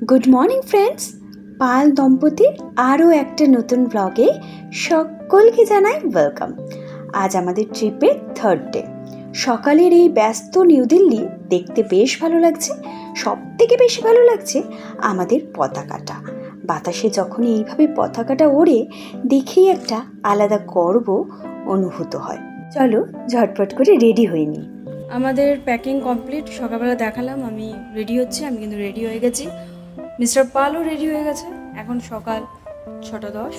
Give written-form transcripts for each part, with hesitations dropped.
Good morning friends, পাল দম্পতির আরও একটা নতুন ব্লগে সকলকে জানাই ওয়েলকাম। আজ আমাদের ট্রিপের থার্ড ডে। সকালের এই ব্যস্ত নিউ দিল্লি দেখতে বেশ ভালো লাগছে। সব থেকে বেশি ভালো লাগছে আমাদের পতাকাটা। বাতাসে যখন এইভাবে পতাকাটা ওড়ে দেখেই একটা আলাদা গর্ব অনুভূত হয়। চলো ঝটপট করে রেডি হয়ে নিই। আমাদের প্যাকিং কমপ্লিট। সকালবেলা দেখালাম আমি রেডি হচ্ছি, আমি কিন্তু রেডি হয়ে গেছি। মিস্টার পালও রেডি হয়ে গেছে। এখন সকাল 6:10।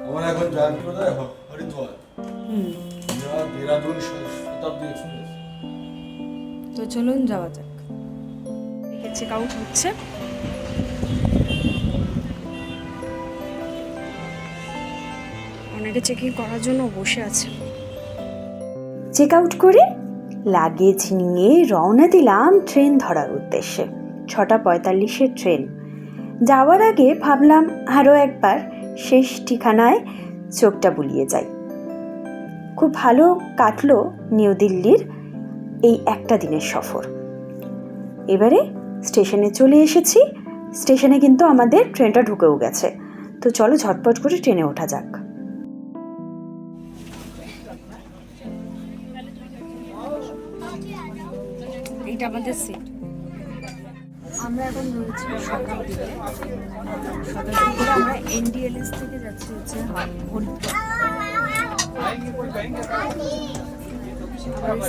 আমরা এখন যাচ্ছি কোথায়? হরিদ্বার। দেরাদুন শতাব্দী এক্সপ্রেস। তো চলুন যাওয়া যাক। চেক আউট হচ্ছে। অনেকে চেকিং করার জন্য বসে আছে। চেক আউট করে লাগেজ নিয়ে রওনা দিলাম ট্রেন ধরার উদ্দেশ্যে। 6:45-এর ট্রেন। যাওয়ার আগে ভাবলাম আরও একবার শেষ ঠিকানায় চোখটা বুলিয়ে যাই। খুব ভালো কাটলো নিউ দিল্লির এই একটা দিনের সফর। এবারে স্টেশনে চলে এসেছি। স্টেশনে কিন্তু আমাদের ট্রেনটা ঢুকেও গেছে। তো চলো ঝটপট করে ট্রেনে ওঠা যাক। এইটা আমাদের সিট। আমরা এখন রয়েছি সকাল দিকে। সকাল থেকে আমরা এনডিএলএস থেকে যাচ্ছি হচ্ছে হরিদ্বার।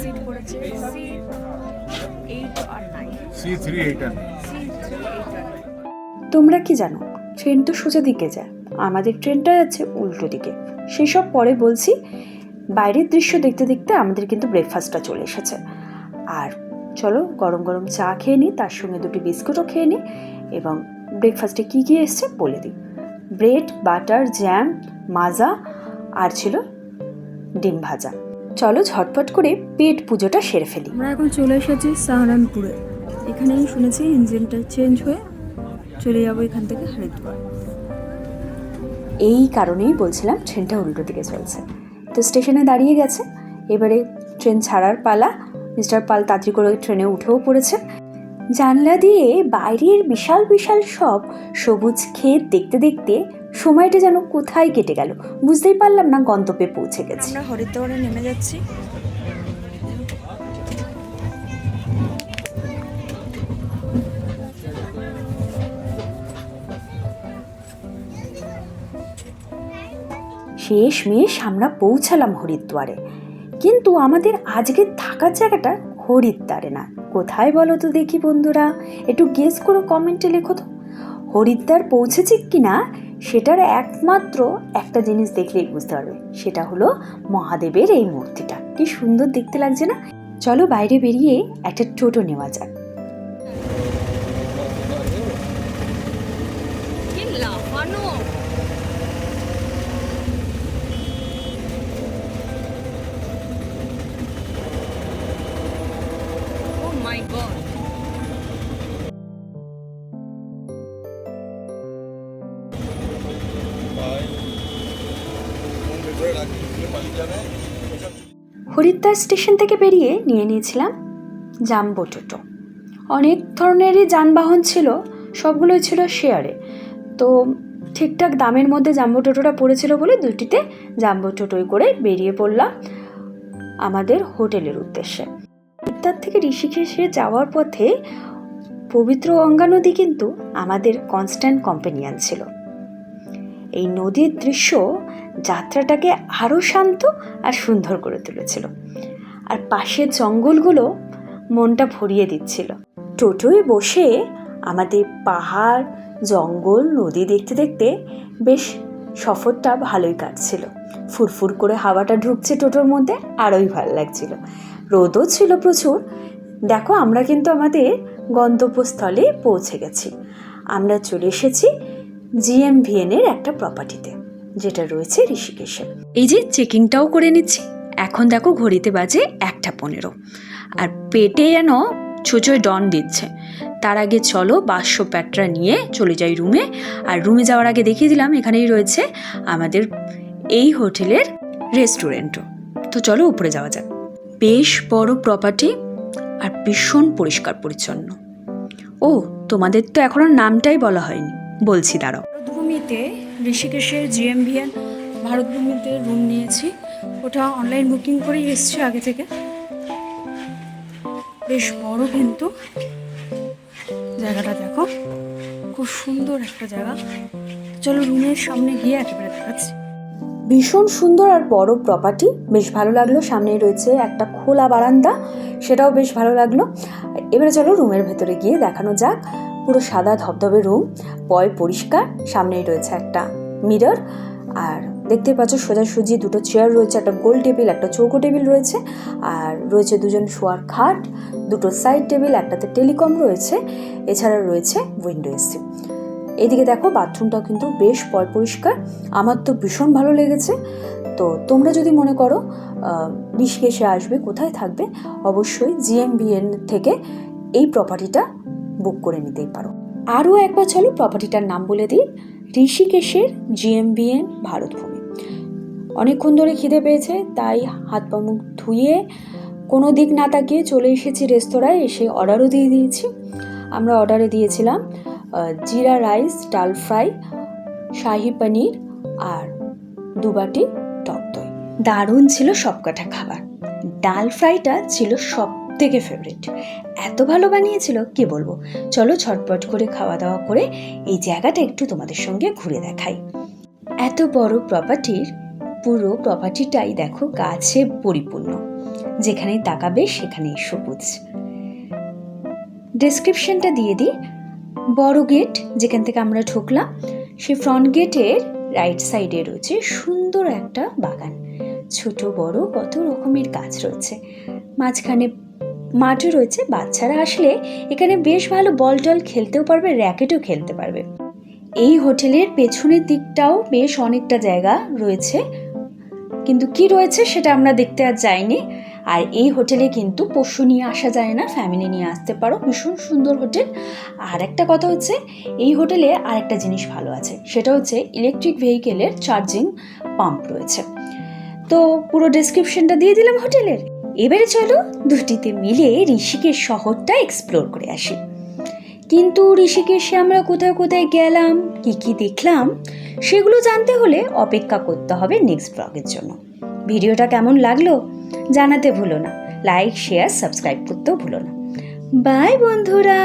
সিট পড়েছে C8 আর 9। C3 তোমরা কি জানো, ট্রেন তো সোজা দিকে যায়, আমাদের ট্রেনটা যাচ্ছে উল্টো দিকে। সেসব পরে বলছি। বাইরের দৃশ্য দেখতে দেখতে আমাদের কিন্তু ব্রেকফাস্টটা চলে এসেছে। আর চলো গরম গরম চা খেয়ে নিই, তার সঙ্গে 2টি বিস্কুটও খেয়ে নিই। এবং ব্রেকফাস্টে কী কী এসছে বলে দিই। ব্রেড, বাটার, জ্যাম, মাজা আর ছিল ডিম ভাজা। চলো ঝটপট করে পেট পুজোটা সেরে ফেলি। আমরা এখন চলে এসেছি সাহারানপুরে। এখানেই শুনেছি ইঞ্জিনটা চেঞ্জ হয়ে চলে যাবো এখান থেকে হরিদ্বার। এই কারণেই বলছিলাম ট্রেনটা উল্টো দিকে চলছে। তো স্টেশনে দাঁড়িয়ে গেছে, এবারে ট্রেন ছাড়ার পালা। মিস্টার পাল তাড়াতাড়ি করে ট্রেনে উঠেও পড়েছে। জানলা দিয়ে বাইরের বিশাল বিশাল সব সবুজ ক্ষেত দেখতে দেখতে সময়টা যেন কোথায় কেটে গেল বুঝতেই পারলাম না। গন্তব্যে পৌঁছে গেছি। আমরা হরিদ্বারে নেমে যাচ্ছি। শেষমেশ আমরা পৌঁছালাম হরিদ্বারে। কিন্তু আমাদের আজকে থাকার জায়গাটা হরিদ্বারে না। কোথায় বলো তো দেখি বন্ধুরা, একটু গেস করে কমেন্টে লেখো তো। হরিদ্বার পৌঁছেছি কিনা সেটার একমাত্র একটা জিনিস দেখলেই বুঝতে পারবে, সেটা হলো মহাদেবের এই মূর্তিটা। কি সুন্দর দেখতে লাগছে না? চলো বাইরে বেরিয়ে একটা টোটো নেওয়া যাক। হরিদ্বার স্টেশন থেকে বেরিয়ে নিয়ে নিয়েছিলাম জাম্বো টোটো। অনেক ধরনেরই যানবাহন ছিল, সবগুলোই ছিল শেয়ারে। তো ঠিকঠাক দামের মধ্যে জাম্বো টোটোটা পড়েছিল বলে 2টিতে জাম্বো টোটোয় করে বেরিয়ে পড়লাম আমাদের হোটেলের উদ্দেশ্যে। হরিদ্বার থেকে ঋষিকেশে যাওয়ার পথে পবিত্র গঙ্গা নদী কিন্তু আমাদের কনস্ট্যান্ট কম্পেনিয়ান ছিল। এই নদীর দৃশ্য যাত্রাটাকে আরও শান্ত আর সুন্দর করে তুলেছিল। আর পাশের জঙ্গলগুলো মনটা ভরিয়ে দিচ্ছিল। টোটোয় বসে আমাদের পাহাড়, জঙ্গল, নদী দেখতে দেখতে বেশ সফরটা ভালোই কাটছিল। ফুরফুর করে হাওয়াটা ঢুকছে টোটোর মধ্যে, আরোই ভালো লাগছিল। রোদও ছিল প্রচুর। দেখো আমরা কিন্তু আমাদের গন্তব্যস্থলে পৌঁছে গেছি। আমরা চলে এসেছি GMVN-এর একটা প্রপার্টিতে, যেটা রয়েছে ঋষিকেশে। এই যে চেকিংটাও করে নিচ্ছি। এখন দেখো ঘড়িতে বাজে 1:15 আর পেটে যেন ছোচোয় ডন দিচ্ছে। তার আগে চলো বাস্য প্যাটরা নিয়ে চলে যাই রুমে। আর রুমে যাওয়ার আগে দেখিয়ে দিলাম এখানেই রয়েছে আমাদের এই হোটেলের রেস্টুরেন্টও। তো চলো উপরে যাওয়া যাক। বেশ বড় প্রপার্টি আর ভীষণ পরিষ্কার পরিচ্ছন্ন। ও, তোমাদের তো এখনো নামটাই বলা হয়নি, বলছি দাঁড়াও। ভারতভূমিতে ঋষিকেশের জিএমবিএন ভারতভূমিতে রুম নিয়েছি। ওটা অনলাইন বুকিং করেই এসছে আগে থেকে। বেশ বড়, কিন্তু জায়গাটা দেখো, খুব সুন্দর একটা জায়গা। চলো রুমের সামনে গিয়ে একেবারে দেখাচ্ছি। ভীষণ সুন্দর আর বড় প্রপার্টি, বেশ ভালো লাগলো। সামনেই রয়েছে একটা খোলা বারান্দা, সেটাও বেশ ভালো লাগলো। এবারে চলো রুমের ভেতরে গিয়ে দেখানো যাক। পুরো সাদা ধবধবে রুম, পরিষ্কার। সামনেই রয়েছে একটা মিরর, আর দেখতে পাচ্ছ সোজাসুজি দুটো চেয়ার রয়েছে, একটা গোল টেবিল, একটা চৌকো টেবিল রয়েছে, আর রয়েছে দুজন শোয়ার খাট, দুটো সাইড টেবিল, একটাতে টেলিকম রয়েছে, এছাড়া রয়েছে উইন্ডো এসি। এদিকে দেখো বাথরুমটাও কিন্তু বেশ পরিষ্কার, আমার তো ভীষণ ভালো লেগেছে। তো তোমরা যদি মনে করো ঋষিকেশে আসবে, কোথায় থাকবে, অবশ্যই জিএমবিএন থেকে এই প্রপার্টিটা বুক করে নিতেই পারো। আরও একবার চলো প্রপার্টিটার নাম বলে দিই, ঋষিকেশের জিএমবিএন ভারতভূমি। অনেকক্ষণ ধরে খিদে পেয়েছে, তাই হাত পা মুখ ধুয়ে কোনো দিক না তাকিয়ে চলে এসেছি রেস্তোরাঁয়। এসে অর্ডারও দিয়ে দিয়েছি। আমরা অর্ডারে দিয়েছিলাম জিরা রাইস, ডাল ফ্রাই, শাহি পনির আর 2 বাটি টক দই। দারুণ ছিল সবকটা খাবার। ডাল ফ্রাইটা ছিল সব থেকে ফেভারিট, এত ভালো বানিয়েছিল কি বলবো। চলো ঝটপট করে খাওয়া দাওয়া করে এই জায়গাটা একটু তোমাদের সঙ্গে ঘুরে দেখাই। এত বড় প্রপার্টির পুরো প্রপার্টিটাই দেখো গাছে পরিপূর্ণ, যেখানেই তাকাবে সেখানেই সবুজ। ডেসক্রিপশনটা দিয়ে দিই। বড় গেট, যেখান থেকে আমরা ঢুকলাম, সেই ফ্রন্ট গেটের রাইট সাইডে রয়েছে সুন্দর একটা বাগান। ছোট বড় কত রকমের গাছ রয়েছে। মাঝখানে মাঠও রয়েছে, বাচ্চারা আসলে এখানে বেশ ভালো বল টল খেলতেও পারবে, র্যাকেটও খেলতে পারবে। এই হোটেলের পেছনের দিকটাও বেশ অনেকটা জায়গা রয়েছে, কিন্তু কি রয়েছে সেটা আমরা দেখতে আর যাইনি। আর এই হোটেলে কিন্তু পোষ্য নিয়ে আসা যায় না, ফ্যামিলি নিয়ে আসতে পারো। ভীষণ সুন্দর হোটেল। আর একটা কথা হচ্ছে, এই হোটেলে আর একটা জিনিস ভালো আছে, সেটা হচ্ছে ইলেকট্রিক ভেহিকেলের চার্জিং পাম্প রয়েছে। তো পুরো ডেসক্রিপশনটা দিয়ে দিলাম হোটেলের। এবারে চলো দুটিতে মিলে ঋষিকেশ শহরটা এক্সপ্লোর করে আসি। কিন্তু ঋষিকেশে আমরা কোথায় কোথায় গেলাম, কি কি দেখলাম, সেগুলো জানতে হলে অপেক্ষা করতে হবে নেক্সট ব্লগের জন্য। ভিডিওটা কেমন লাগলো জানাতে ভুলো না, লাইক শেয়ার সাবস্ক্রাইব করতেও ভুলো না। বাই বন্ধুরা।